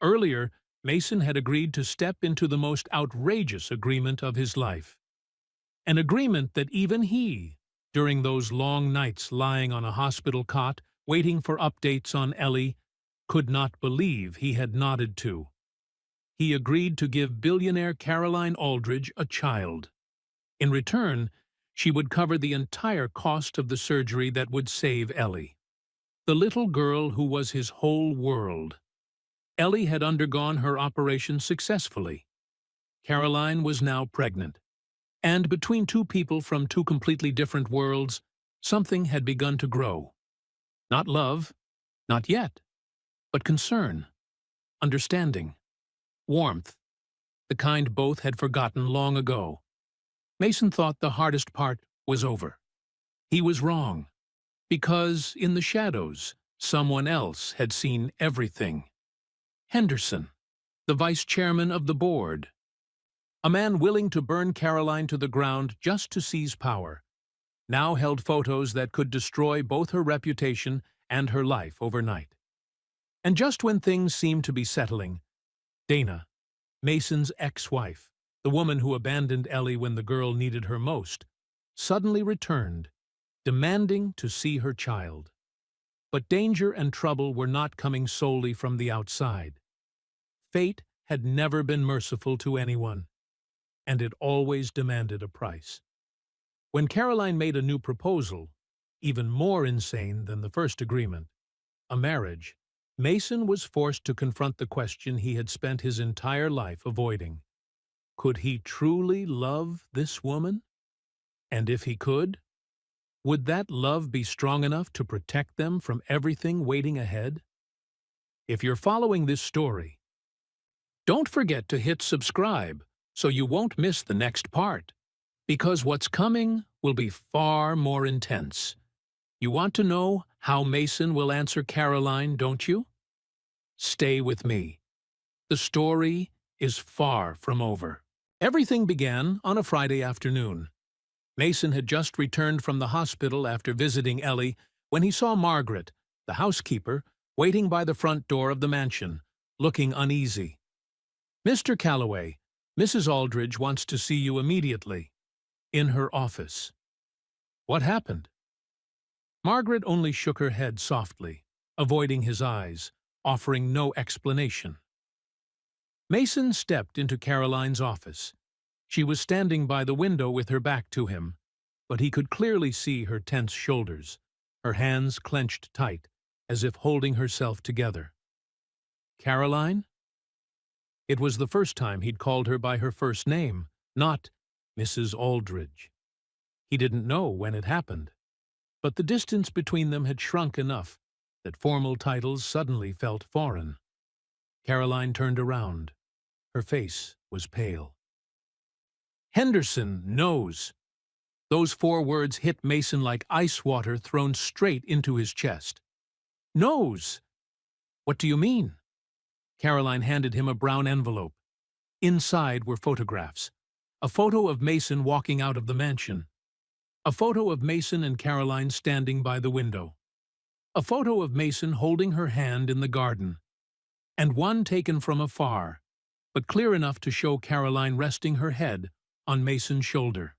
Earlier, Mason had agreed to step into the most outrageous agreement of his life. An agreement that even he, during those long nights lying on a hospital cot, waiting for updates on Ellie, could not believe he had nodded to. He agreed to give billionaire Caroline Aldridge a child. In return, she would cover the entire cost of the surgery that would save Ellie, the little girl who was his whole world. Ellie had undergone her operation successfully. Caroline was now pregnant. And between two people from two completely different worlds, something had begun to grow. Not love, not yet, but concern, understanding, warmth, the kind both had forgotten long ago. Mason thought the hardest part was over. He was wrong, because in the shadows, someone else had seen everything. Henderson, the vice chairman of the board. A man willing to burn Caroline to the ground just to seize power, now held photos that could destroy both her reputation and her life overnight. And just when things seemed to be settling, Dana, Mason's ex-wife, the woman who abandoned Ellie when the girl needed her most, suddenly returned, demanding to see her child. But danger and trouble were not coming solely from the outside. Fate had never been merciful to anyone, and it always demanded a price. When Caroline made a new proposal, even more insane than the first agreement, a marriage, Mason was forced to confront the question he had spent his entire life avoiding. Could he truly love this woman? And if he could, would that love be strong enough to protect them from everything waiting ahead? If you're following this story, don't forget to hit subscribe so you won't miss the next part, because what's coming will be far more intense. You want to know how Mason will answer Caroline, don't you? Stay with me. The story is far from over. Everything began on a Friday afternoon. Mason had just returned from the hospital after visiting Ellie when he saw Margaret, the housekeeper, waiting by the front door of the mansion, looking uneasy. "Mr. Calloway, Mrs. Aldridge wants to see you immediately, in her office." "What happened?" Margaret only shook her head softly, avoiding his eyes, offering no explanation. Mason stepped into Caroline's office. She was standing by the window with her back to him, but he could clearly see her tense shoulders, her hands clenched tight, as if holding herself together. "Caroline?" It was the first time he'd called her by her first name, not Mrs. Aldridge. He didn't know when it happened, but the distance between them had shrunk enough that formal titles suddenly felt foreign. Caroline turned around. Her face was pale. "Henderson knows." Those 4 words hit Mason like ice water thrown straight into his chest. "Knows? What do you mean?" Caroline handed him a brown envelope. Inside were photographs. A photo of Mason walking out of the mansion. A photo of Mason and Caroline standing by the window. A photo of Mason holding her hand in the garden. And one taken from afar, but clear enough to show Caroline resting her head on Mason's shoulder.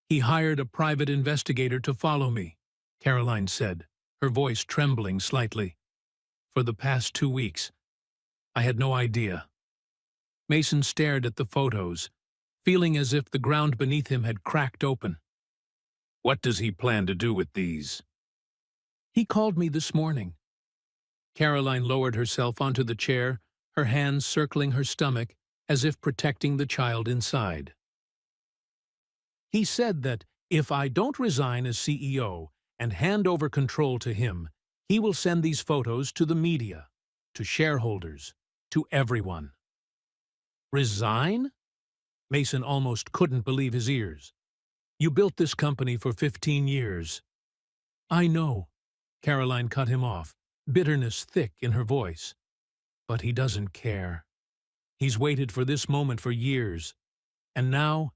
"He hired a private investigator to follow me," Caroline said, her voice trembling slightly. "For the past 2 weeks. I had no idea." Mason stared at the photos, feeling as if the ground beneath him had cracked open. "What does he plan to do with these?" "He called me this morning." Caroline lowered herself onto the chair, her hands circling her stomach as if protecting the child inside. "He said that if I don't resign as CEO and hand over control to him, he will send these photos to the media, to shareholders, to everyone." "Resign?" Mason almost couldn't believe his ears. "You built this company for 15 years. "I know," Caroline cut him off, bitterness thick in her voice. "But he doesn't care. He's waited for this moment for years, and now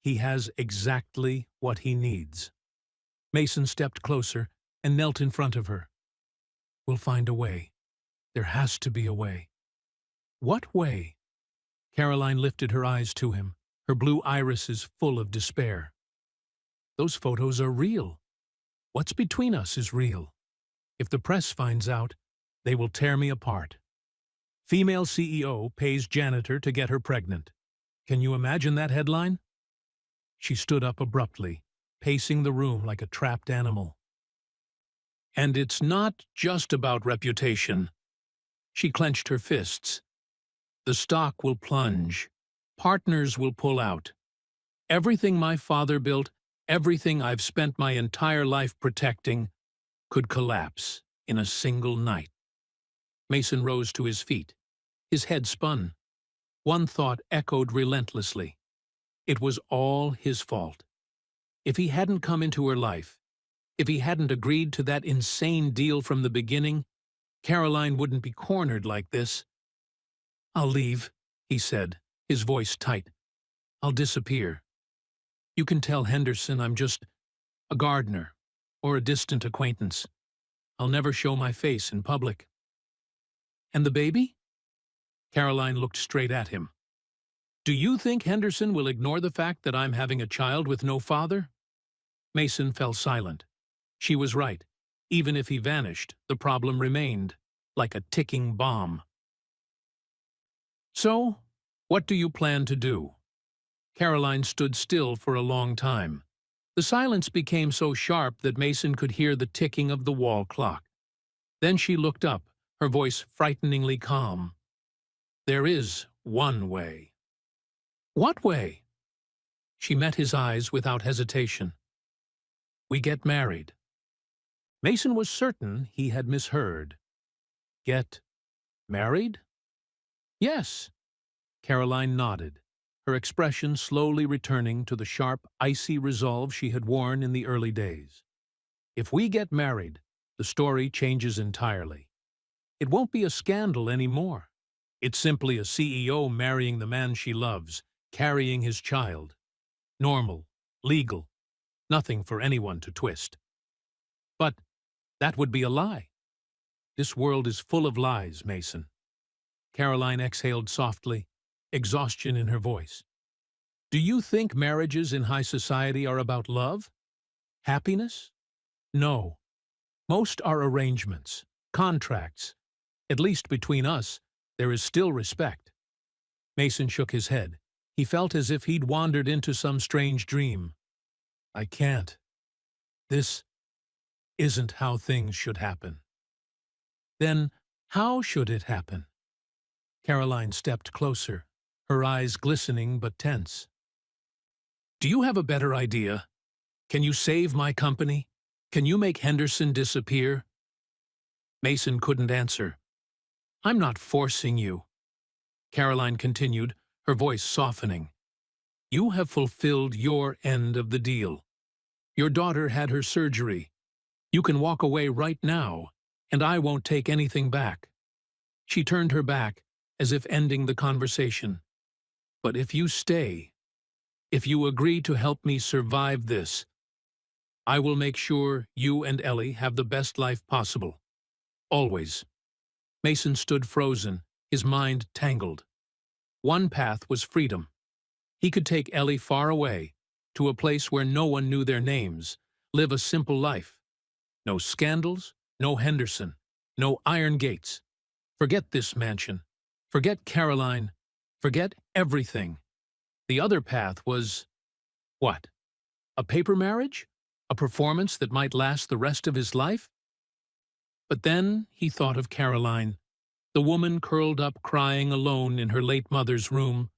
he has exactly what he needs." Mason stepped closer and knelt in front of her. "We'll find a way. There has to be a way. What way? Caroline lifted her eyes to him, her blue irises full of despair. Those photos are real. What's between us is real. If the press finds out, they will tear me apart. Female CEO pays janitor to get her pregnant. Can you imagine that headline? She stood up abruptly, pacing the room like a trapped animal. And it's not just about reputation. She clenched her fists. The stock will plunge. Partners will pull out. Everything my father built, everything I've spent my entire life protecting, could collapse in a single night. Mason rose to his feet. His head spun. One thought echoed relentlessly. It was all his fault. If he hadn't come into her life, if he hadn't agreed to that insane deal from the beginning, Caroline wouldn't be cornered like this. "I'll leave," he said, his voice tight. "I'll disappear. You can tell Henderson I'm just a gardener or a distant acquaintance. I'll never show my face in public." "And the baby?" Caroline looked straight at him. "Do you think Henderson will ignore the fact that I'm having a child with no father?" Mason fell silent. She was right. Even if he vanished, the problem remained, like a ticking bomb. "So, what do you plan to do?" Caroline stood still for a long time. The silence became so sharp that Mason could hear the ticking of the wall clock. Then she looked up, her voice frighteningly calm. "There is one way." "What way?" She met his eyes without hesitation. "We get married." Mason was certain he had misheard. "Get married?" "Yes." Caroline nodded, her expression slowly returning to the sharp, icy resolve she had worn in the early days. "If we get married, the story changes entirely. It won't be a scandal anymore. It's simply a CEO marrying the man she loves, carrying his child. Normal, legal, nothing for anyone to twist." "But that would be a lie." "This world is full of lies, Mason." Caroline exhaled softly, exhaustion in her voice. "Do you think marriages in high society are about love? Happiness? No. Most are arrangements, contracts. At least between us, there is still respect." Mason shook his head. He felt as if he'd wandered into some strange dream. "I can't. This isn't how things should happen." "Then how should it happen?" Caroline stepped closer, her eyes glistening but tense. "Do you have a better idea? Can you save my company? Can you make Henderson disappear?" Mason couldn't answer. "I'm not forcing you," Caroline continued, her voice softening. "You have fulfilled your end of the deal. Your daughter had her surgery. You can walk away right now, and I won't take anything back." She turned her back, as if ending the conversation. "But if you stay, if you agree to help me survive this, I will make sure you and Ellie have the best life possible. Always." Mason stood frozen, his mind tangled. One path was freedom. He could take Ellie far away, to a place where no one knew their names, live a simple life. No scandals, no Henderson, no iron gates. Forget this mansion. Forget Caroline. Forget everything. The other path was, what? A paper marriage? A performance that might last the rest of his life? But then he thought of Caroline, the woman curled up crying alone in her late mother's room.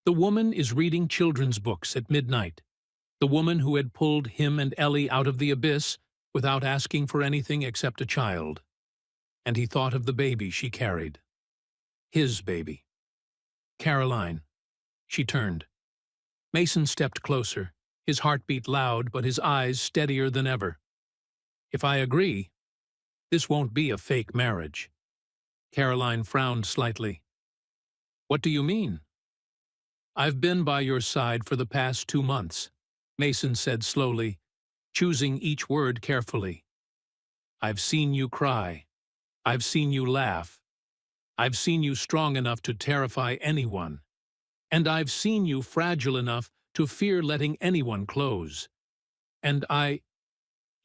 The woman is reading children's books at midnight. The woman who had pulled him and Ellie out of the abyss without asking for anything except a child. And he thought of the baby she carried. His baby. Caroline. She turned. Mason stepped closer, his heartbeat loud but his eyes steadier than ever. "If I agree, this won't be a fake marriage." Caroline frowned slightly. "What do you mean?" "I've been by your side for the past 2 months," Mason said slowly, choosing each word carefully. "I've seen you cry. I've seen you laugh. I've seen you strong enough to terrify anyone. And I've seen you fragile enough to fear letting anyone close. And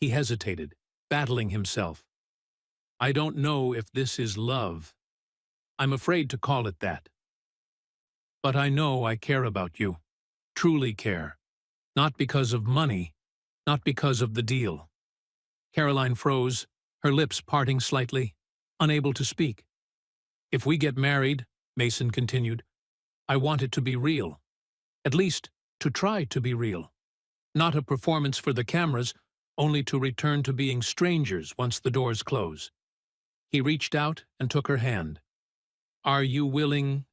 He hesitated, battling himself. I don't know if this is love. I'm afraid to call it that. But I know I care about you. Truly care. Not because of money, not because of the deal. Caroline froze, her lips parting slightly, unable to speak. If we get married, Mason continued, I want it to be real. At least, to try to be real. Not a performance for the cameras, only to return to being strangers once the doors close. He reached out and took her hand. Are you willing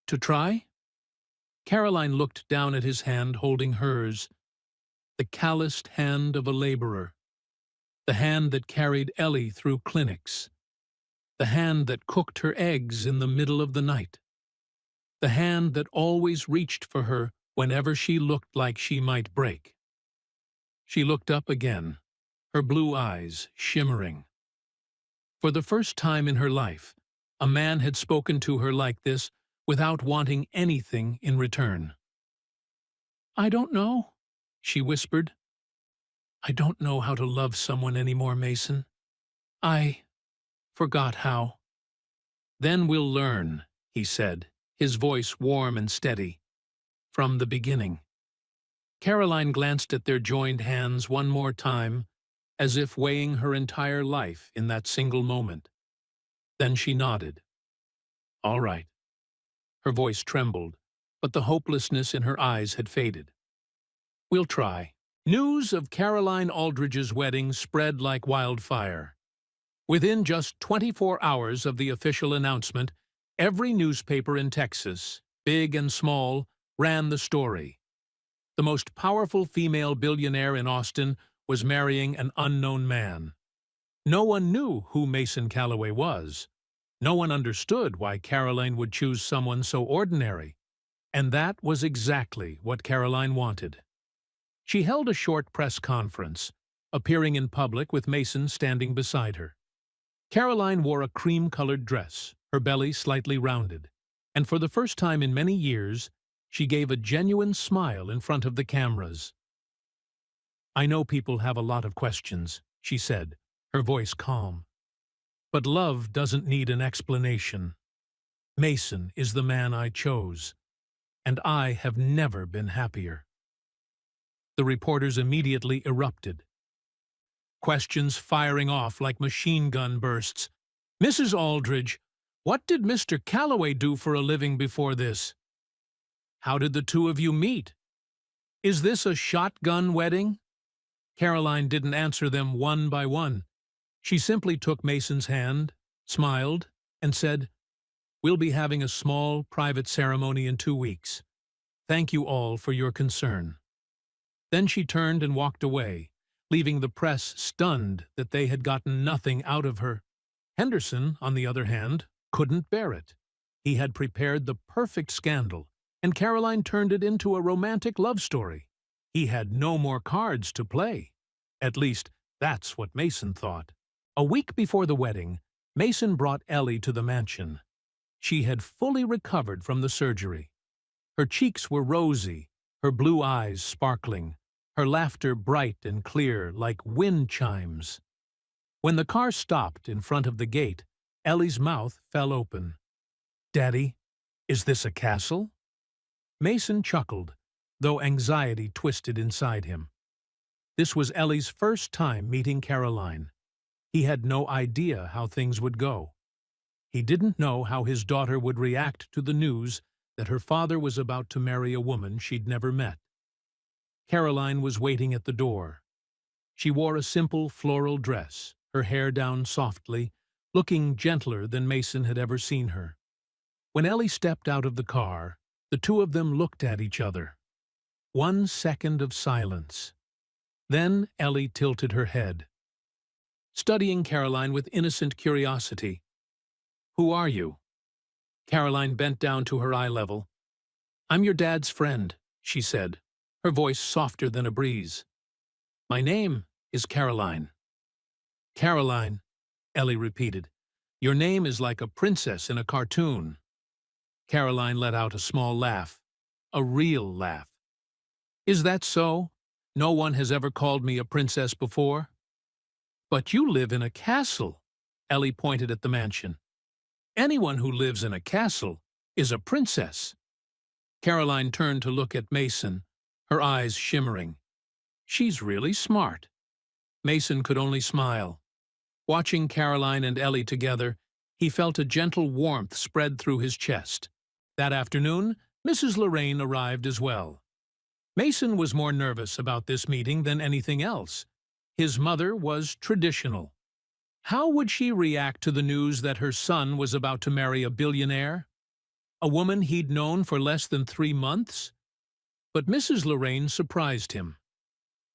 to try? Caroline looked down at his hand holding hers, the calloused hand of a laborer, the hand that carried Ellie through clinics, the hand that cooked her eggs in the middle of the night, the hand that always reached for her whenever she looked like she might break. She looked up again, her blue eyes shimmering. For the first time in her life, a man had spoken to her like this without wanting anything in return. I don't know, she whispered. I don't know how to love someone anymore, Mason. I forgot how. Then we'll learn, he said, his voice warm and steady. From the beginning. Caroline glanced at their joined hands one more time, as if weighing her entire life in that single moment. Then she nodded. All right. Her voice trembled, but the hopelessness in her eyes had faded. We'll try. News of Caroline Aldridge's wedding spread like wildfire. Within just 24 hours of the official announcement, every newspaper in Texas, big and small, ran the story. The most powerful female billionaire in Austin was marrying an unknown man. No one knew who Mason Calloway was. No one understood why Caroline would choose someone so ordinary. And that was exactly what Caroline wanted. She held a short press conference, appearing in public with Mason standing beside her. Caroline wore a cream-colored dress, her belly slightly rounded, and for the first time in many years, she gave a genuine smile in front of the cameras. I know people have a lot of questions, she said, her voice calm. But love doesn't need an explanation. Mason is the man I chose, and I have never been happier. The reporters immediately erupted. Questions firing off like machine gun bursts. Mrs. Aldridge, what did Mr. Calloway do for a living before this? How did the two of you meet? Is this a shotgun wedding? Caroline didn't answer them one by one. She simply took Mason's hand, smiled, and said, We'll be having a small, private ceremony in 2 weeks. Thank you all for your concern. Then she turned and walked away, leaving the press stunned that they had gotten nothing out of her. Henderson, on the other hand, couldn't bear it. He had prepared the perfect scandal, and Caroline turned it into a romantic love story. He had no more cards to play. At least, that's what Mason thought. A week before the wedding, Mason brought Ellie to the mansion. She had fully recovered from the surgery. Her cheeks were rosy, her blue eyes sparkling, her laughter bright and clear like wind chimes. When the car stopped in front of the gate, Ellie's mouth fell open. Daddy, is this a castle? Mason chuckled, though anxiety twisted inside him. This was Ellie's first time meeting Caroline. He had no idea how things would go. He didn't know how his daughter would react to the news that her father was about to marry a woman she'd never met. Caroline was waiting at the door. She wore a simple floral dress, her hair down softly, looking gentler than Mason had ever seen her. When Ellie stepped out of the car, the two of them looked at each other. 1 second of silence. Then Ellie tilted her head, studying Caroline with innocent curiosity. Who are you? Caroline bent down to her eye level. I'm your dad's friend, she said, her voice softer than a breeze. My name is Caroline. Caroline, Ellie repeated. Your name is like a princess in a cartoon." Caroline let out a small laugh. A real laugh. "Is that so? No one has ever called me a princess before?" "But you live in a castle." Ellie pointed at the mansion. "Anyone who lives in a castle is a princess." Caroline turned to look at Mason, her eyes shimmering. "She's really smart." Mason could only smile. Watching Caroline and Ellie together, he felt a gentle warmth spread through his chest. That afternoon, Mrs. Lorraine arrived as well. Mason was more nervous about this meeting than anything else. His mother was traditional. How would she react to the news that her son was about to marry a billionaire? A woman he'd known for less than 3 months? But Mrs. Lorraine surprised him.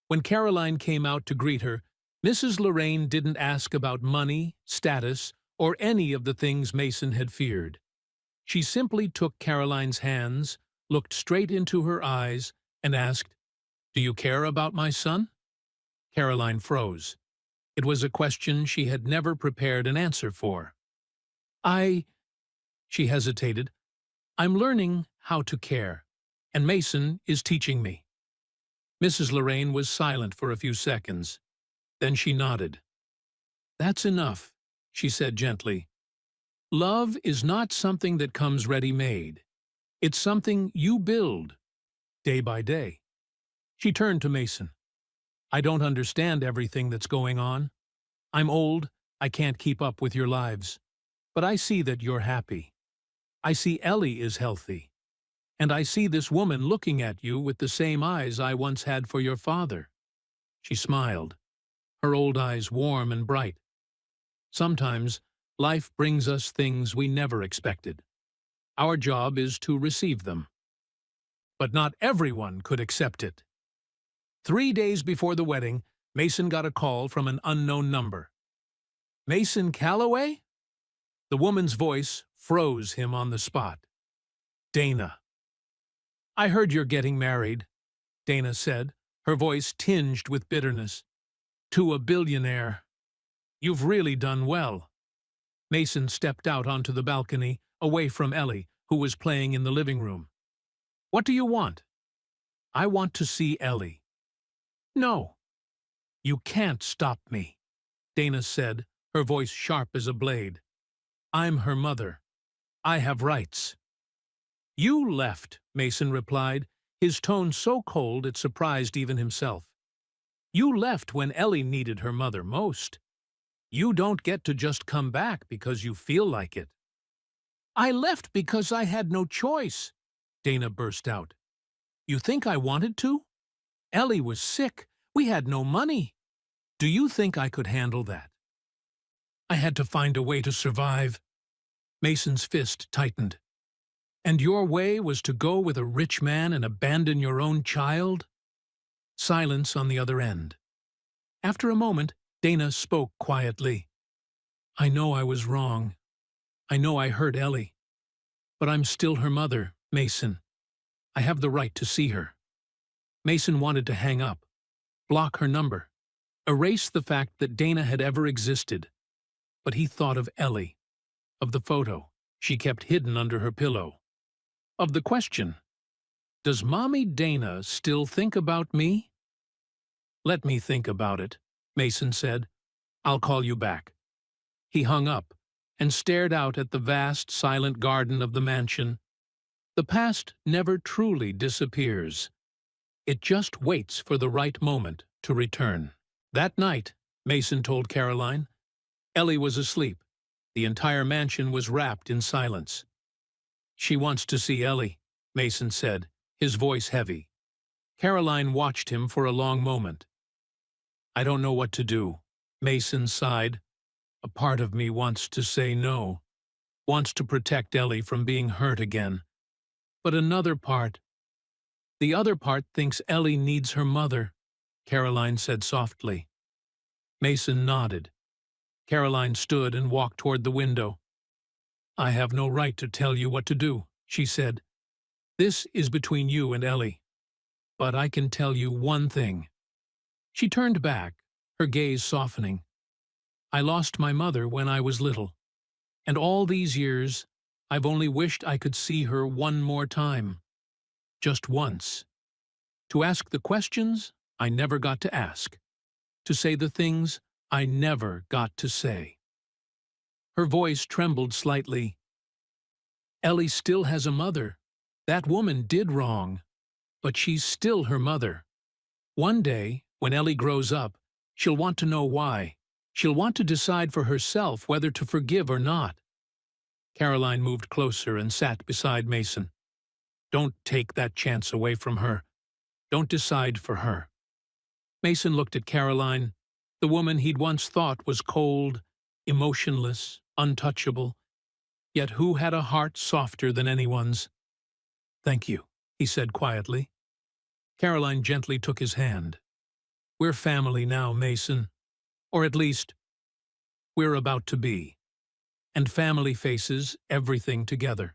When Caroline came out to greet her, Mrs. Lorraine didn't ask about money, status, or any of the things Mason had feared. She simply took Caroline's hands, looked straight into her eyes, and asked, "Do you care about my son?" Caroline froze. It was a question she had never prepared an answer for. She hesitated. "I'm learning how to care, and Mason is teaching me." Mrs. Lorraine was silent for a few seconds. Then she nodded. "That's enough," she said gently. "Love is not something that comes ready-made. It's something you build, day by day." She turned to Mason. "I don't understand everything that's going on. I'm old, I can't keep up with your lives. But I see that you're happy. I see Ellie is healthy. And I see this woman looking at you with the same eyes I once had for your father." She smiled, her old eyes warm and bright. Sometimes, life brings us things we never expected. Our job is to receive them. But not everyone could accept it. 3 days before the wedding, Mason got a call from an unknown number. "Mason Calloway?" The woman's voice froze him on the spot. "Dana." "I heard you're getting married," Dana said, her voice tinged with bitterness. "To a billionaire. You've really done well." Mason stepped out onto the balcony, away from Ellie, who was playing in the living room. "What do you want?" "I want to see Ellie." "No." "You can't stop me," Dana said, her voice sharp as a blade. "I'm her mother. I have rights." "You left," Mason replied, his tone so cold it surprised even himself. "You left when Ellie needed her mother most. You don't get to just come back because you feel like it." "I left because I had no choice," Dana burst out. "You think I wanted to? Ellie was sick. We had no money. Do you think I could handle that? I had to find a way to survive." Mason's fist tightened. "And your way was to go with a rich man and abandon your own child?" Silence on the other end. After a moment, Dana spoke quietly. "I know I was wrong. I know I hurt Ellie. But I'm still her mother, Mason. I have the right to see her." Mason wanted to hang up, block her number, erase the fact that Dana had ever existed. But he thought of Ellie, of the photo she kept hidden under her pillow, of the question, "Does Mommy Dana still think about me?" "Let me think about it," Mason said. "I'll call you back." He hung up and stared out at the vast, silent garden of the mansion. The past never truly disappears. It just waits for the right moment to return. That night, Mason told Caroline, Ellie was asleep. The entire mansion was wrapped in silence. "She wants to see Ellie," Mason said, his voice heavy. Caroline watched him for a long moment. "I don't know what to do," Mason sighed. "A part of me wants to say no, wants to protect Ellie from being hurt again. But the other part thinks Ellie needs her mother," Caroline said softly. Mason nodded. Caroline stood and walked toward the window. "I have no right to tell you what to do," she said. "This is between you and Ellie. But I can tell you one thing." She turned back, her gaze softening. "I lost my mother when I was little. And all these years, I've only wished I could see her one more time. Just once. To ask the questions I never got to ask. To say the things I never got to say. Her voice trembled slightly. Ellie still has a mother. That woman did wrong, but she's still her mother. One day, when Ellie grows up, she'll want to know why. She'll want to decide for herself whether to forgive or not. Caroline moved closer and sat beside Mason. Don't take that chance away from her. Don't decide for her. Mason looked at Caroline, the woman he'd once thought was cold, emotionless, untouchable, yet who had a heart softer than anyone's. Thank you, he said quietly. Caroline gently took his hand. We're family now, Mason. Or at least, we're about to be. And family faces everything together.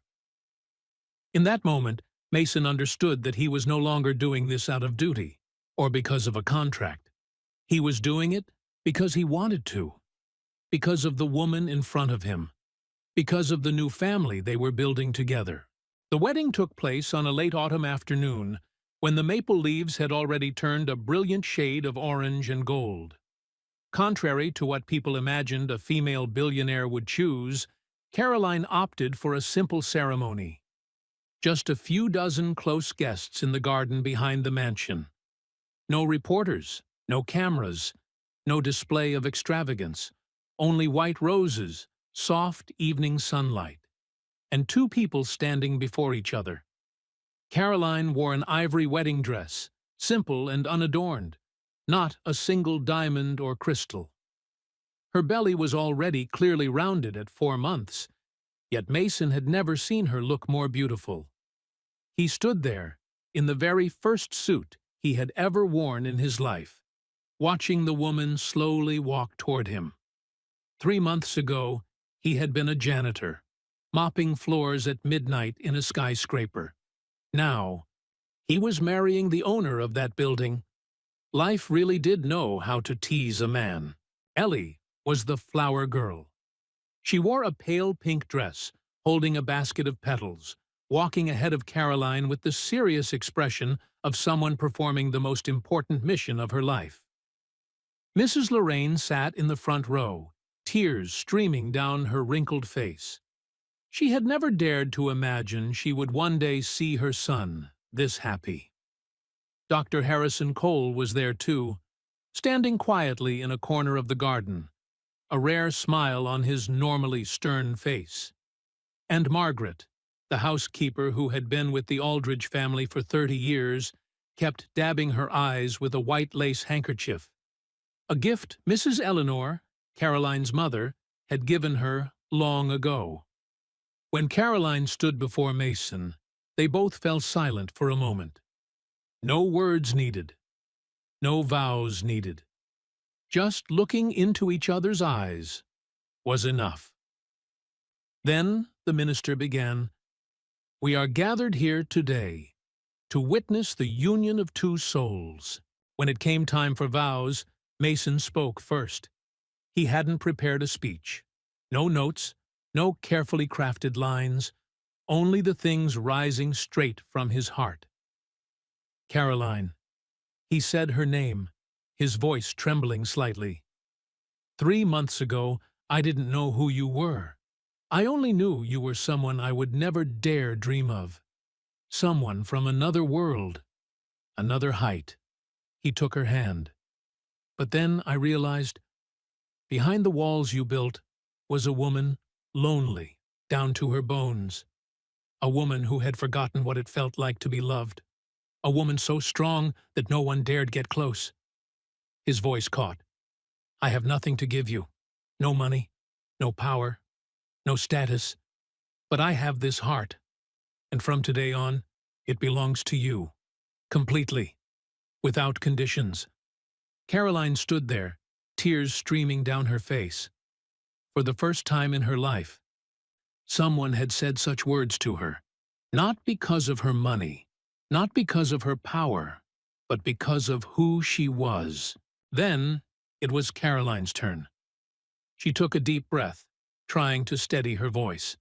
In that moment, Mason understood that he was no longer doing this out of duty, or because of a contract. He was doing it because he wanted to, because of the woman in front of him, because of the new family they were building together. The wedding took place on a late autumn afternoon, when the maple leaves had already turned a brilliant shade of orange and gold. Contrary to what people imagined a female billionaire would choose, Caroline opted for a simple ceremony. Just a few dozen close guests in the garden behind the mansion. No reporters, no cameras, no display of extravagance, only white roses, soft evening sunlight, and two people standing before each other. Caroline wore an ivory wedding dress, simple and unadorned, not a single diamond or crystal. Her belly was already clearly rounded at 4 months, yet Mason had never seen her look more beautiful. He stood there, in the very first suit he had ever worn in his life, watching the woman slowly walk toward him. 3 months ago, he had been a janitor, mopping floors at midnight in a skyscraper. Now, he was marrying the owner of that building. Life really did know how to tease a man. Ellie was the flower girl. She wore a pale pink dress, holding a basket of petals, walking ahead of Caroline with the serious expression of someone performing the most important mission of her life. Mrs. Lorraine sat in the front row, tears streaming down her wrinkled face. She had never dared to imagine she would one day see her son this happy. Dr. Harrison Cole was there too, standing quietly in a corner of the garden, a rare smile on his normally stern face. And Margaret, the housekeeper who had been with the Aldridge family for 30 years, kept dabbing her eyes with a white lace handkerchief, a gift Mrs. Eleanor, Caroline's mother, had given her long ago. When Caroline stood before Mason, they both fell silent for a moment. No words needed. No vows needed. Just looking into each other's eyes was enough. Then the minister began, "We are gathered here today to witness the union of two souls." When it came time for vows, Mason spoke first. He hadn't prepared a speech. No notes, no carefully crafted lines, only the things rising straight from his heart. Caroline. He said her name, his voice trembling slightly. 3 months ago, I didn't know who you were. I only knew you were someone I would never dare dream of. Someone from another world, another height. He took her hand. But then I realized, behind the walls you built was a woman, lonely, down to her bones. A woman who had forgotten what it felt like to be loved. A woman so strong that no one dared get close. His voice caught. I have nothing to give you. No money, no power, no status. But I have this heart. And from today on, it belongs to you. Completely. Without conditions. Caroline stood there, tears streaming down her face. For the first time in her life, someone had said such words to her. Not because of her money. Not because of her power, but because of who she was. Then it was Caroline's turn. She took a deep breath, trying to steady her voice.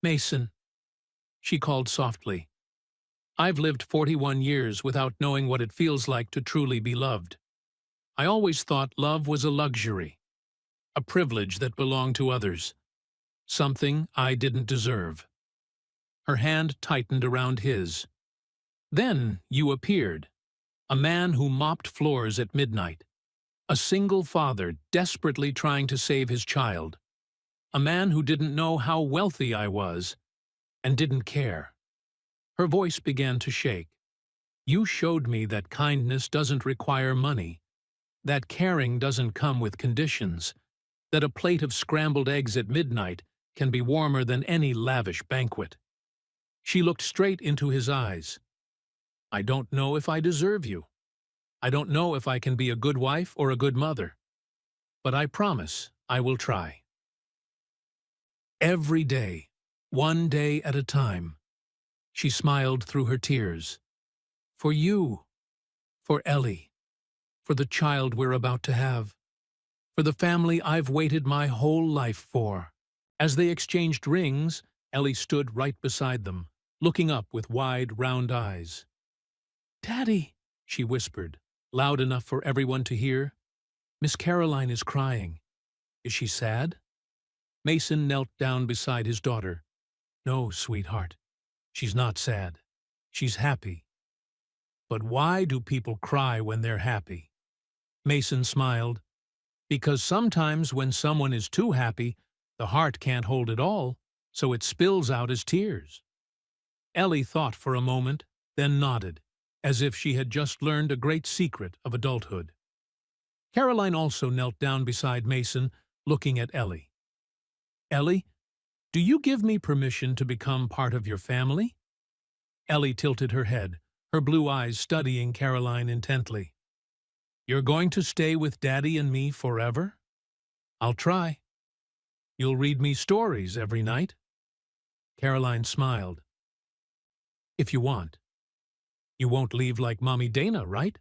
"Mason," she called softly. "I've lived 41 years without knowing what it feels like to truly be loved. I always thought love was a luxury, a privilege that belonged to others, something I didn't deserve." Her hand tightened around his. "Then you appeared, a man who mopped floors at midnight, a single father desperately trying to save his child, a man who didn't know how wealthy I was and didn't care." Her voice began to shake. "You showed me that kindness doesn't require money, that caring doesn't come with conditions, that a plate of scrambled eggs at midnight can be warmer than any lavish banquet." She looked straight into his eyes. "I don't know if I deserve you. I don't know if I can be a good wife or a good mother. But I promise I will try." Every day, one day at a time, she smiled through her tears. "For you, for Ellie, for the child we're about to have, for the family I've waited my whole life for." As they exchanged rings, Ellie stood right beside them, looking up with wide, round eyes. "Daddy," she whispered, loud enough for everyone to hear. "Miss Caroline is crying. Is she sad?" Mason knelt down beside his daughter. "No, sweetheart, she's not sad. She's happy." "But why do people cry when they're happy?" Mason smiled. "Because sometimes when someone is too happy, the heart can't hold it all, so it spills out as tears." Ellie thought for a moment, then nodded, as if she had just learned a great secret of adulthood. Caroline also knelt down beside Mason, looking at Ellie. "Ellie, do you give me permission to become part of your family?" Ellie tilted her head, her blue eyes studying Caroline intently. "You're going to stay with Daddy and me forever?" "I'll try." "You'll read me stories every night?" Caroline smiled. "If you want. You won't leave like Mommy Dana, right?"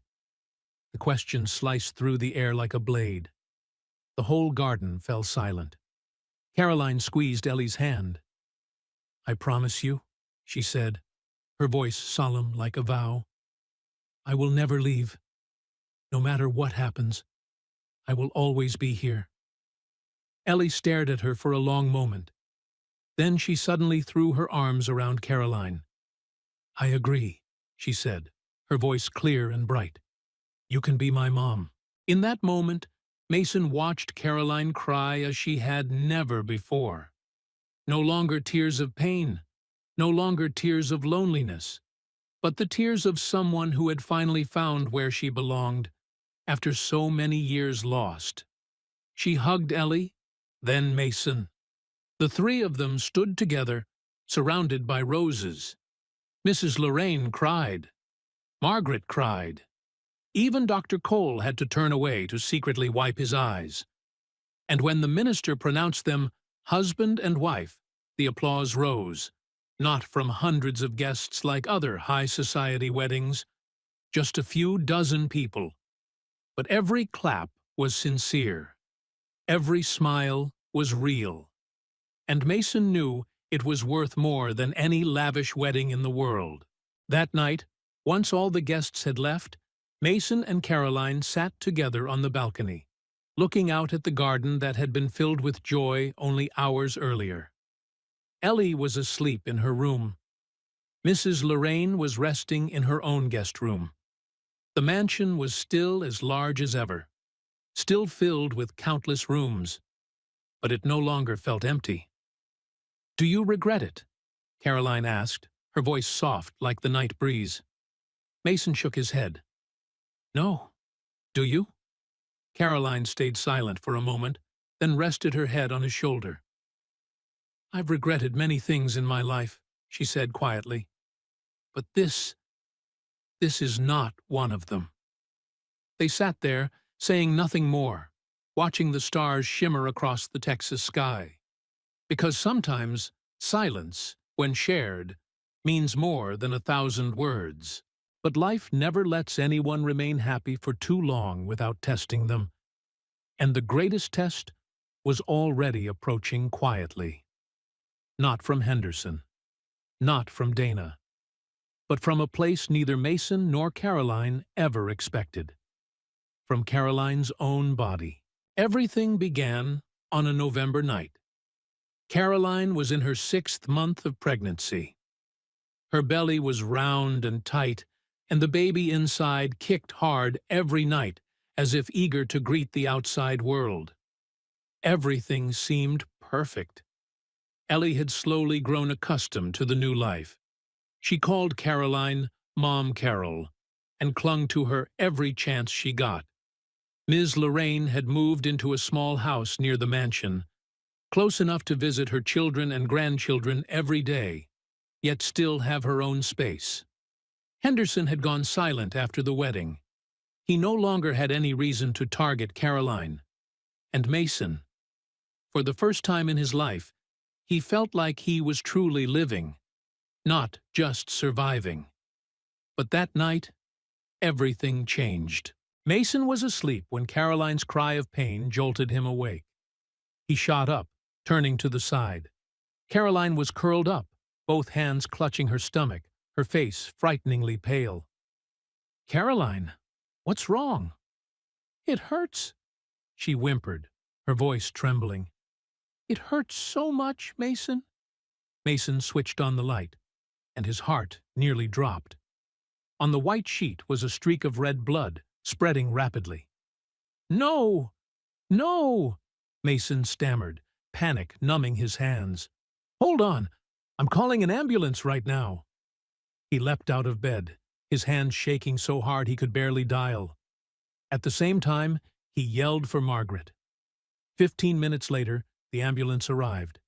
The question sliced through the air like a blade. The whole garden fell silent. Caroline squeezed Ellie's hand. "I promise you," she said, her voice solemn like a vow. "I will never leave. No matter what happens, I will always be here." Ellie stared at her for a long moment. Then she suddenly threw her arms around Caroline. "I agree," she said, her voice clear and bright. "You can be my mom." In that moment, Mason watched Caroline cry as she had never before. No longer tears of pain, no longer tears of loneliness, but the tears of someone who had finally found where she belonged after so many years lost. She hugged Ellie, then Mason. The three of them stood together, surrounded by roses. Mrs. Lorraine cried. Margaret cried. Even Dr. Cole had to turn away to secretly wipe his eyes. And when the minister pronounced them husband and wife, the applause rose, not from hundreds of guests like other high society weddings, just a few dozen people. But every clap was sincere. Every smile was real. And Mason knew it was worth more than any lavish wedding in the world. That night, once all the guests had left, Mason and Caroline sat together on the balcony, looking out at the garden that had been filled with joy only hours earlier. Ellie was asleep in her room. Mrs. Lorraine was resting in her own guest room. The mansion was still as large as ever, still filled with countless rooms, but it no longer felt empty. "Do you regret it?" Caroline asked, her voice soft like the night breeze. Mason shook his head. "No. Do you?" Caroline stayed silent for a moment, then rested her head on his shoulder. "I've regretted many things in my life," she said quietly. "But this is not one of them." They sat there, saying nothing more, watching the stars shimmer across the Texas sky. Because sometimes silence, when shared, means more than 1,000 words. But life never lets anyone remain happy for too long without testing them. And the greatest test was already approaching quietly. Not from Henderson, not from Dana, but from a place neither Mason nor Caroline ever expected. From Caroline's own body. Everything began on a November night. Caroline was in her 6th month of pregnancy. Her belly was round and tight, and the baby inside kicked hard every night, as if eager to greet the outside world. Everything seemed perfect. Ellie had slowly grown accustomed to the new life. She called Caroline Mom Carol and clung to her every chance she got. Ms. Lorraine had moved into a small house near the mansion, close enough to visit her children and grandchildren every day, yet still have her own space. Henderson had gone silent after the wedding. He no longer had any reason to target Caroline. And Mason, for the first time in his life, he felt like he was truly living, not just surviving. But that night, everything changed. Mason was asleep when Caroline's cry of pain jolted him awake. He shot up, turning to the side. Caroline was curled up, both hands clutching her stomach, her face frighteningly pale. "Caroline, what's wrong?" "It hurts," she whimpered, her voice trembling. "It hurts so much, Mason." Mason switched on the light, and his heart nearly dropped. On the white sheet was a streak of red blood, spreading rapidly. "No! No!" Mason stammered, panic numbing his hands. "Hold on! I'm calling an ambulance right now." He leapt out of bed, his hands shaking so hard he could barely dial. At the same time, he yelled for Margaret. 15 minutes later, the ambulance arrived.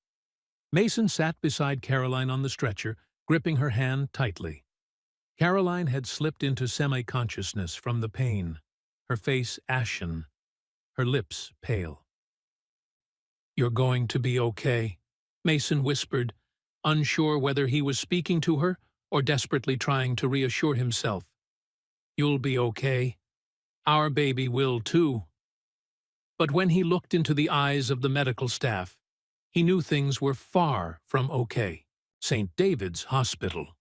Mason sat beside Caroline on the stretcher, gripping her hand tightly. Caroline had slipped into semi-consciousness from the pain, her face ashen, her lips pale. "You're going to be okay," Mason whispered, unsure whether he was speaking to her or desperately trying to reassure himself. "You'll be okay. Our baby will too." But when he looked into the eyes of the medical staff, he knew things were far from okay. St. David's Hospital.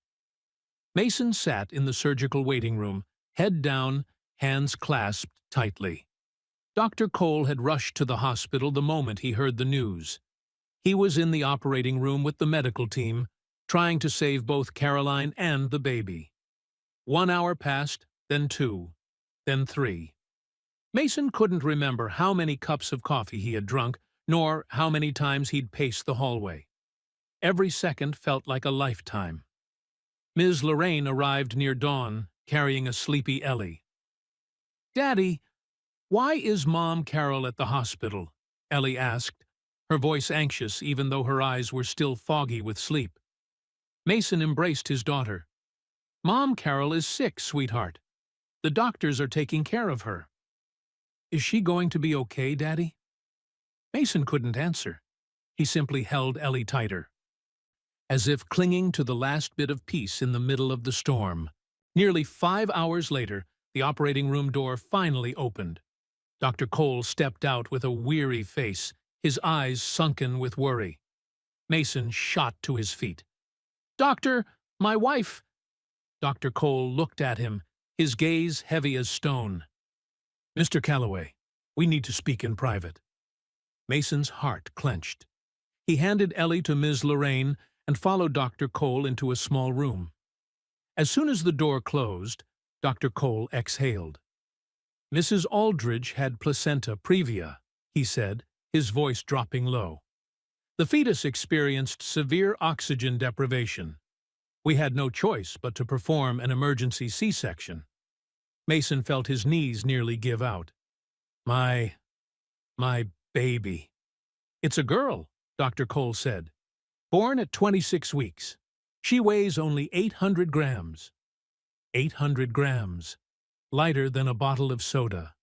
Mason sat in the surgical waiting room, head down, hands clasped tightly. Dr. Cole had rushed to the hospital the moment he heard the news. He was in the operating room with the medical team, trying to save both Caroline and the baby. 1 hour passed, then 2, then 3. Mason couldn't remember how many cups of coffee he had drunk, nor how many times he'd paced the hallway. Every second felt like a lifetime. Ms. Lorraine arrived near dawn, carrying a sleepy Ellie. "Daddy, why is Mom Carol at the hospital?" Ellie asked, her voice anxious even though her eyes were still foggy with sleep. Mason embraced his daughter. "Mom Carol is sick, sweetheart. The doctors are taking care of her." "Is she going to be okay, Daddy?" Mason couldn't answer. He simply held Ellie tighter, as if clinging to the last bit of peace in the middle of the storm. Nearly 5 hours later, the operating room door finally opened. Dr. Cole stepped out with a weary face, his eyes sunken with worry. Mason shot to his feet. "Doctor, my wife—" Dr. Cole looked at him, his gaze heavy as stone. "Mr. Calloway, we need to speak in private." Mason's heart clenched. He handed Ellie to Ms. Lorraine and followed Dr. Cole into a small room. As soon as the door closed, Dr. Cole exhaled. "Mrs. Aldridge had placenta previa," he said, his voice dropping low. "The fetus experienced severe oxygen deprivation. We had no choice but to perform an emergency C-section." Mason felt his knees nearly give out. My baby." "It's a girl," Dr. Cole said. "Born at 26 weeks. She weighs only 800 grams. 800 grams. Lighter than a bottle of soda."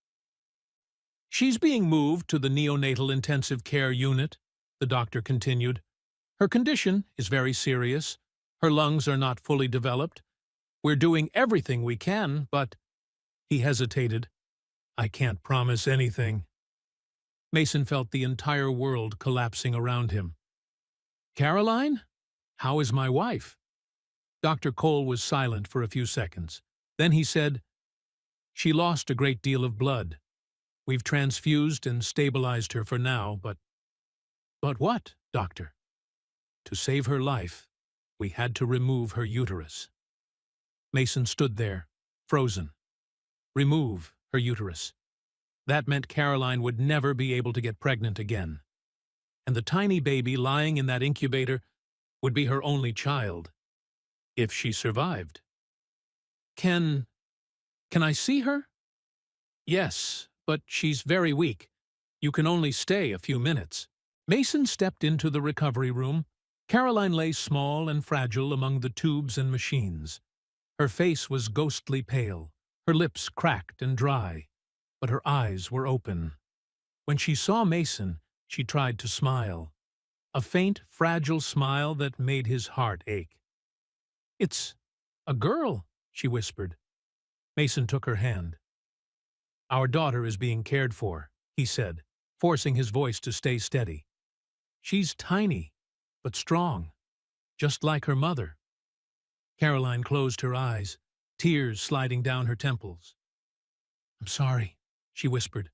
"She's being moved to the neonatal intensive care unit," the doctor continued. "Her condition is very serious. Her lungs are not fully developed. We're doing everything we can, but—" He hesitated. "I can't promise anything." Mason felt the entire world collapsing around him. "Caroline? How is my wife?" Dr. Cole was silent for a few seconds. Then he said, "She lost a great deal of blood. We've transfused and stabilized her for now, but—" "But what, doctor?" "To save her life, we had to remove her uterus." Mason stood there, frozen. Remove her uterus. That meant Caroline would never be able to get pregnant again. And the tiny baby lying in that incubator would be her only child, if she survived. Can I see her?" "Yes, but she's very weak. You can only stay a few minutes." Mason stepped into the recovery room. Caroline lay small and fragile among the tubes and machines. Her face was ghostly pale, her lips cracked and dry, but her eyes were open. When she saw Mason, she tried to smile. A faint, fragile smile that made his heart ache. "It's a girl," she whispered. Mason took her hand. "Our daughter is being cared for," he said, forcing his voice to stay steady. "She's tiny, but strong, just like her mother." Caroline closed her eyes, tears sliding down her temples. "I'm sorry," she whispered.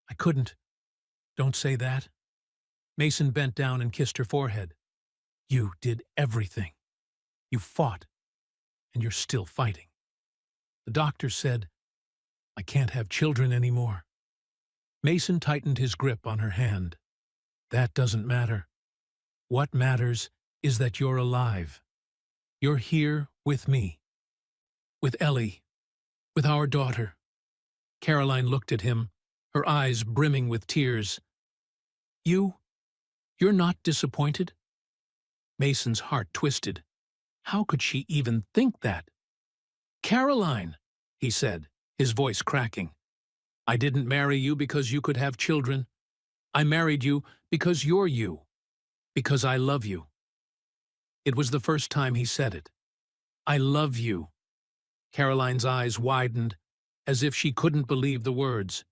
"I couldn't. Don't say that." Mason bent down and kissed her forehead. "You did everything. You fought, and you're still fighting. The doctor said, I can't have children anymore." Mason tightened his grip on her hand. "That doesn't matter. What matters is that you're alive. You're here with me. With Ellie. With our daughter." Caroline looked at him, her eyes brimming with tears. You're not disappointed?" Mason's heart twisted. How could she even think that? "Caroline," he said, his voice cracking. "I didn't marry you because you could have children. I married you because you're you. Because I love you." It was the first time he said it. "I love you." Caroline's eyes widened, as if she couldn't believe the words.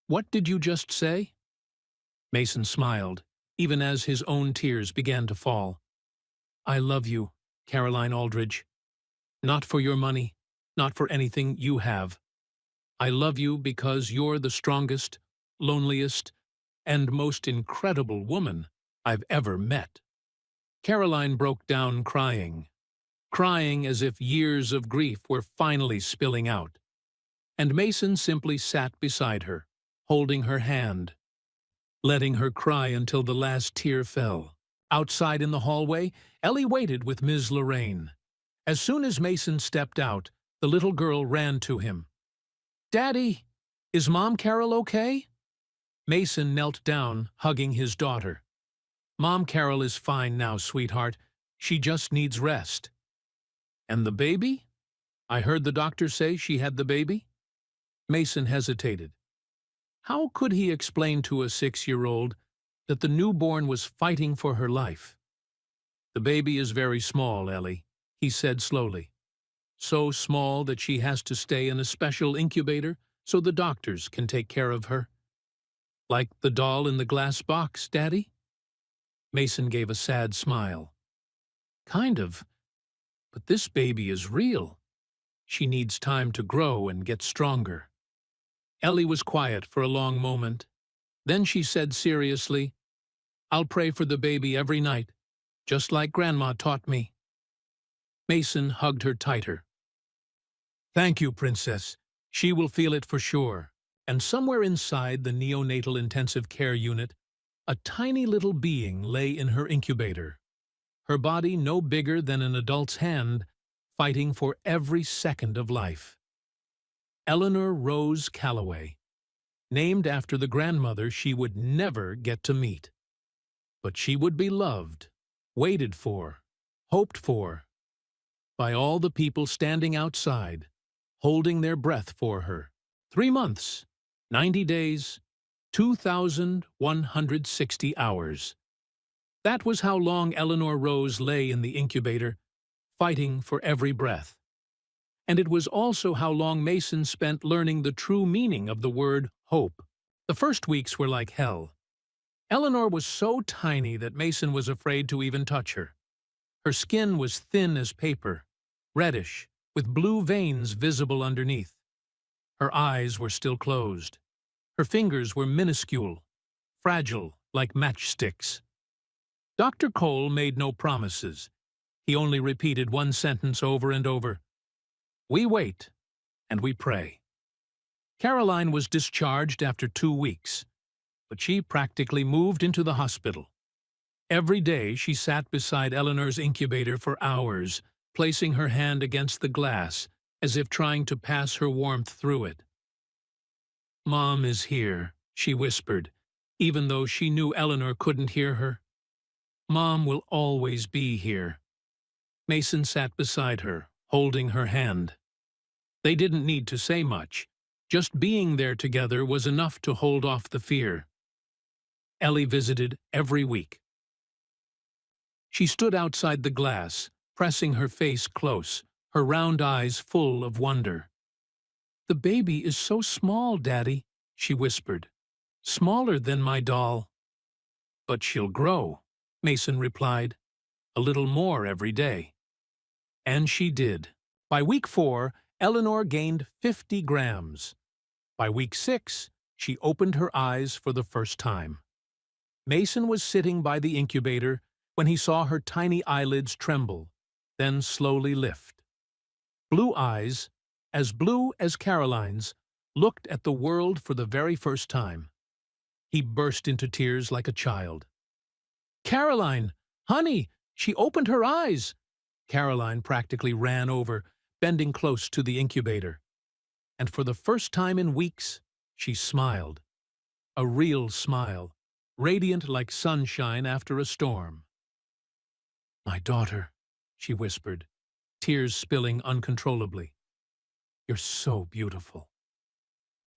What did you just say?" Mason smiled, even as his own tears began to fall. "I love you, Caroline Aldridge. Not for your money, not for anything you have. I love you because you're the strongest, loneliest, and most incredible woman I've ever met." Caroline broke down crying as if years of grief were finally spilling out. And Mason simply sat beside her, holding her hand, letting her cry until the last tear fell. Outside in the hallway, Ellie waited with Ms. Lorraine. As soon as Mason stepped out, the little girl ran to him. "Daddy, is Mom Carol okay?" Mason knelt down, hugging his daughter. "Mom Carol is fine now, sweetheart. She just needs rest." "And the baby? I heard the doctor say she had the baby?" Mason hesitated. How could he explain to a 6-year-old that the newborn was fighting for her life? "The baby is very small, Ellie," he said slowly. "So small that she has to stay in a special incubator so the doctors can take care of her." "Like the doll in the glass box, Daddy?" Mason gave a sad smile. "Kind of, but this baby is real. She needs time to grow and get stronger." Ellie was quiet for a long moment. Then she said seriously, "I'll pray for the baby every night, just like Grandma taught me." Mason hugged her tighter. "Thank you, Princess. She will feel it for sure." And somewhere inside the neonatal intensive care unit, a tiny little being lay in her incubator, her body no bigger than an adult's hand, fighting for every second of life. Eleanor Rose Calloway, named after the grandmother she would never get to meet. But she would be loved, waited for, hoped for, by all the people standing outside, holding their breath for her. 3 months, 90 days, 2,160 hours. That was how long Eleanor Rose lay in the incubator, fighting for every breath. And it was also how long Mason spent learning the true meaning of the word hope. The first weeks were like hell. Eleanor was so tiny that Mason was afraid to even touch her. Her skin was thin as paper, reddish, with blue veins visible underneath. Her eyes were still closed. Her fingers were minuscule, fragile like matchsticks. Dr. Cole made no promises. He only repeated one sentence over and over. We wait, and we pray. Caroline was discharged after 2 weeks, but she practically moved into the hospital. Every day she sat beside Eleanor's incubator for hours, placing her hand against the glass, as if trying to pass her warmth through it. Mom is here, she whispered, even though she knew Eleanor couldn't hear her. Mom will always be here. Mason sat beside her, holding her hand. They didn't need to say much. Just being there together was enough to hold off the fear. Ellie visited every week. She stood outside the glass, pressing her face close, her round eyes full of wonder. The baby is so small, Daddy, she whispered. Smaller than my doll. But she'll grow, Mason replied. A little more every day. And she did. By week 4, Eleanor gained 50 grams. By week 6, she opened her eyes for the first time. Mason was sitting by the incubator when he saw her tiny eyelids tremble, then slowly lift. Blue eyes, as blue as Caroline's, looked at the world for the very first time. He burst into tears like a child. Caroline! Honey! She opened her eyes! Caroline practically ran over, bending close to the incubator. And for the first time in weeks, she smiled. A real smile, radiant like sunshine after a storm. My daughter, she whispered, tears spilling uncontrollably. You're so beautiful.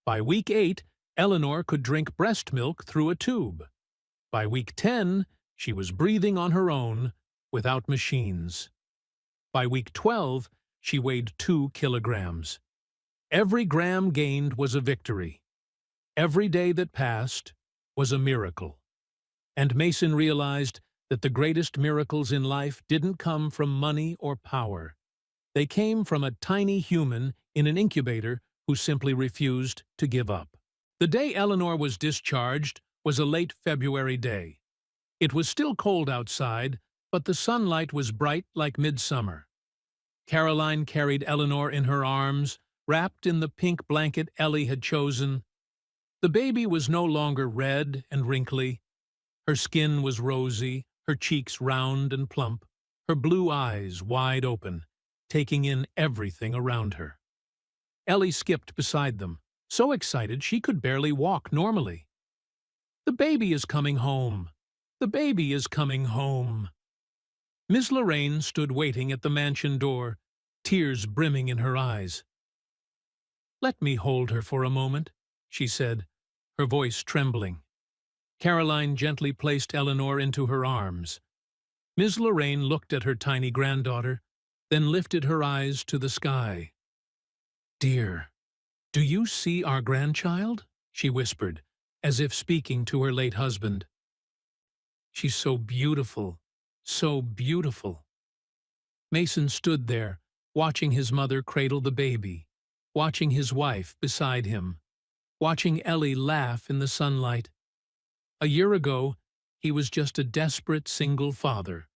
By week 8, Eleanor could drink breast milk through a tube. By week 10, she was breathing on her own, without machines. By week 12, she weighed 2 kilograms. Every gram gained was a victory. Every day that passed was a miracle. And Mason realized that the greatest miracles in life didn't come from money or power. They came from a tiny human in an incubator who simply refused to give up. The day Eleanor was discharged was a late February day. It was still cold outside, but the sunlight was bright like midsummer. Caroline carried Eleanor in her arms, wrapped in the pink blanket Ellie had chosen. The baby was no longer red and wrinkly. Her skin was rosy, her cheeks round and plump, her blue eyes wide open, taking in everything around her. Ellie skipped beside them, so excited she could barely walk normally. The baby is coming home. The baby is coming home. Miss Lorraine stood waiting at the mansion door, tears brimming in her eyes. Let me hold her for a moment, she said, her voice trembling. Caroline gently placed Eleanor into her arms. Miss Lorraine looked at her tiny granddaughter, then lifted her eyes to the sky. Dear, do you see our grandchild? She whispered, as if speaking to her late husband. She's so beautiful, so beautiful. Mason stood there, watching his mother cradle the baby, watching his wife beside him, watching Ellie laugh in the sunlight. A year ago, he was just a desperate single father,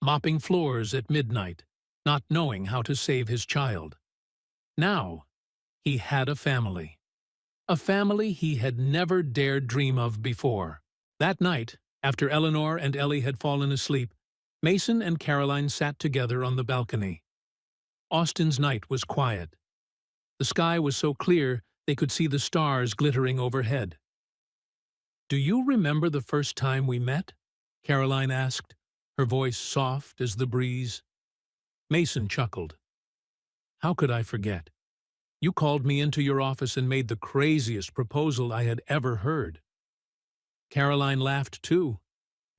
mopping floors at midnight, not knowing how to save his child. Now, he had a family he had never dared dream of before. That night, after Eleanor and Ellie had fallen asleep, Mason and Caroline sat together on the balcony. Austin's night was quiet. The sky was so clear they could see the stars glittering overhead. Do you remember the first time we met? Caroline asked, her voice soft as the breeze. Mason chuckled. How could I forget? You called me into your office and made the craziest proposal I had ever heard. Caroline laughed too,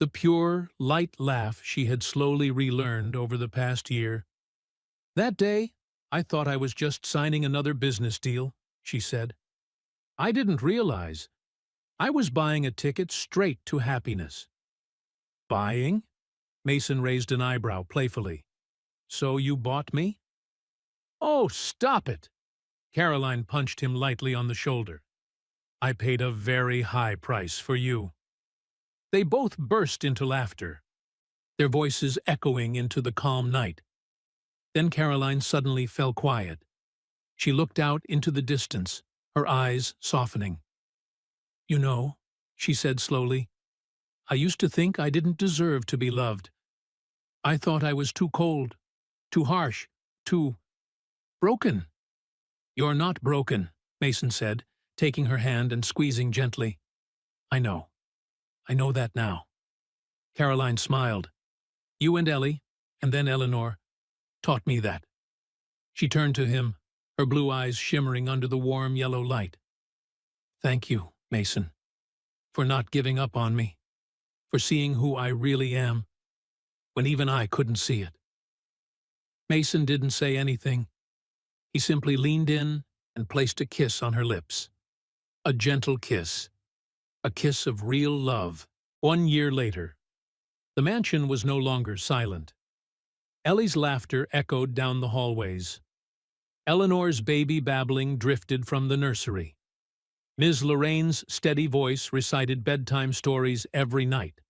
the pure, light laugh she had slowly relearned over the past year. That day, I thought I was just signing another business deal, she said. I didn't realize I was buying a ticket straight to happiness. Buying? Mason raised an eyebrow playfully. So you bought me? Oh, stop it! Caroline punched him lightly on the shoulder. I paid a very high price for you. They both burst into laughter, their voices echoing into the calm night. Then Caroline suddenly fell quiet. She looked out into the distance, her eyes softening. You know, she said slowly, I used to think I didn't deserve to be loved. I thought I was too cold, too harsh, too broken. You're not broken, Mason said, taking her hand and squeezing gently. I know that now. Caroline smiled. You and Ellie, and then Eleanor, taught me that. She turned to him, her blue eyes shimmering under the warm yellow light. Thank you, Mason, for not giving up on me, for seeing who I really am, when even I couldn't see it. Mason didn't say anything. He simply leaned in and placed a kiss on her lips. A gentle kiss. A kiss of real love. 1 year later, the mansion was no longer silent. Ellie's laughter echoed down the hallways. Eleanor's baby babbling drifted from the nursery. Ms. Lorraine's steady voice recited bedtime stories every night.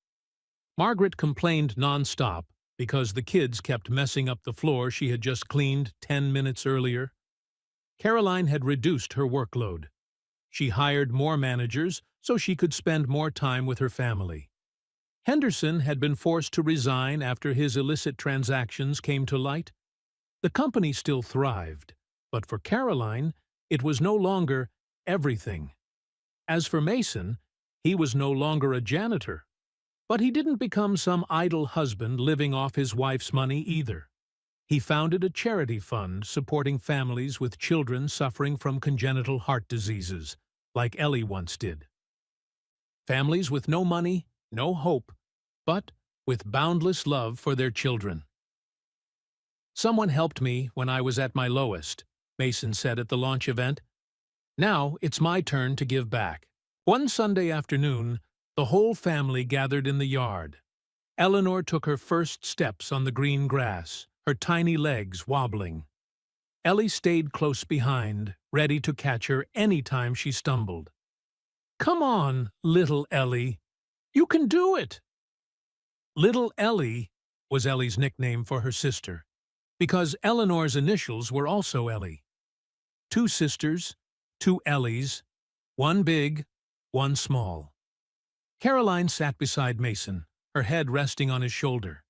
Margaret complained nonstop because the kids kept messing up the floor she had just cleaned 10 minutes earlier. Caroline had reduced her workload. She hired more managers so she could spend more time with her family. Henderson had been forced to resign after his illicit transactions came to light. The company still thrived, but for Caroline, it was no longer everything. As for Mason, he was no longer a janitor. But he didn't become some idle husband living off his wife's money either. He founded a charity fund supporting families with children suffering from congenital heart diseases, like Ellie once did. Families with no money, no hope, but with boundless love for their children. Someone helped me when I was at my lowest, Mason said at the launch event. Now it's my turn to give back. One Sunday afternoon, the whole family gathered in the yard. Eleanor took her first steps on the green grass, her tiny legs wobbling. Ellie stayed close behind, ready to catch her any time she stumbled. Come on, little Ellie. You can do it! Little Ellie was Ellie's nickname for her sister, because Eleanor's initials were also Ellie. 2 sisters, 2 Ellies, one big, one small. Caroline sat beside Mason, her head resting on his shoulder.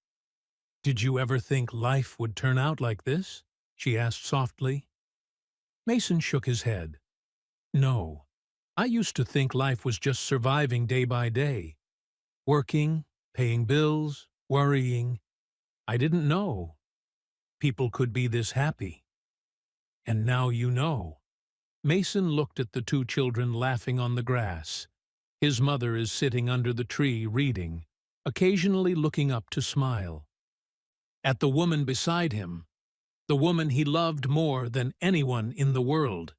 Did you ever think life would turn out like this? She asked softly. Mason shook his head. No, I used to think life was just surviving day by day. Working, paying bills, worrying. I didn't know people could be this happy. And now you know. Mason looked at the 2 children laughing on the grass. His mother is sitting under the tree reading, occasionally looking up to smile. At the woman beside him, the woman he loved more than anyone in the world.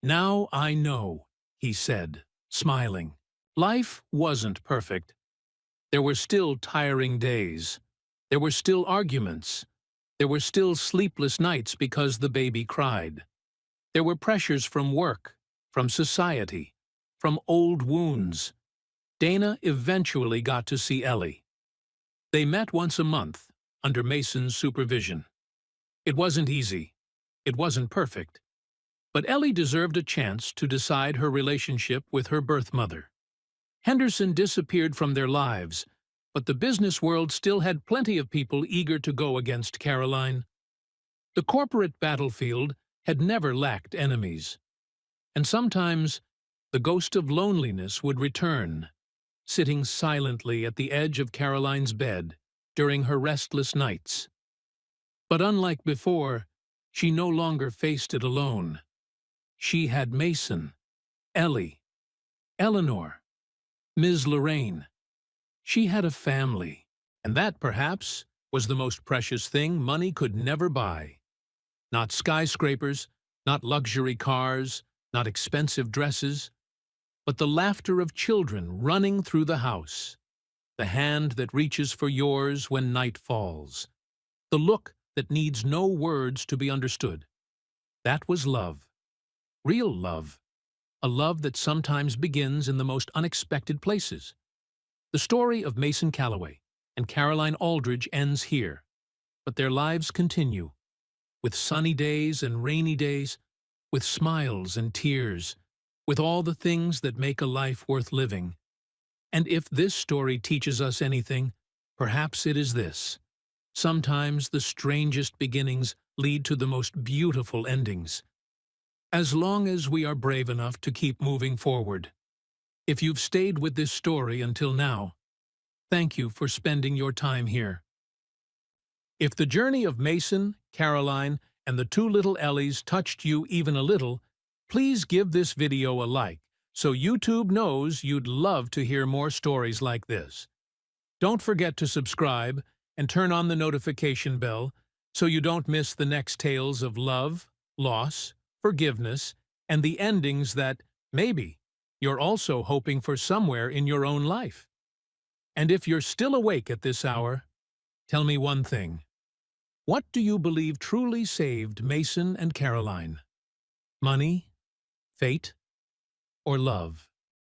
Now I know, he said, smiling. Life wasn't perfect. There were still tiring days. There were still arguments. There were still sleepless nights because the baby cried. There were pressures from work, from society, from old wounds. Dana eventually got to see Ellie. They met once a month, under Mason's supervision. It wasn't easy. It wasn't perfect. But Ellie deserved a chance to decide her relationship with her birth mother. Henderson disappeared from their lives, but the business world still had plenty of people eager to go against Caroline. The corporate battlefield had never lacked enemies. And sometimes the ghost of loneliness would return, sitting silently at the edge of Caroline's bed during her restless nights. But unlike before, she no longer faced it alone. She had Mason, Ellie, Eleanor, Ms. Lorraine. She had a family, and that, perhaps, was the most precious thing money could never buy. Not skyscrapers, not luxury cars, not expensive dresses, but the laughter of children running through the house, the hand that reaches for yours when night falls, the look that needs no words to be understood. That was love. Real love. A love that sometimes begins in the most unexpected places. The story of Mason Calloway and Caroline Aldridge ends here, but their lives continue, with sunny days and rainy days, with smiles and tears, with all the things that make a life worth living. And if this story teaches us anything, perhaps it is this: sometimes the strangest beginnings lead to the most beautiful endings, as long as we are brave enough to keep moving forward. If you've stayed with this story until now, thank you for spending your time here. If the journey of Mason, Caroline, and the two little Ellies touched you even a little, please give this video a like so YouTube knows you'd love to hear more stories like this. Don't forget to subscribe and turn on the notification bell so you don't miss the next tales of love, loss, forgiveness, and the endings that, maybe, you're also hoping for somewhere in your own life. And if you're still awake at this hour, tell me one thing. What do you believe truly saved Mason and Caroline? Money, fate, or love?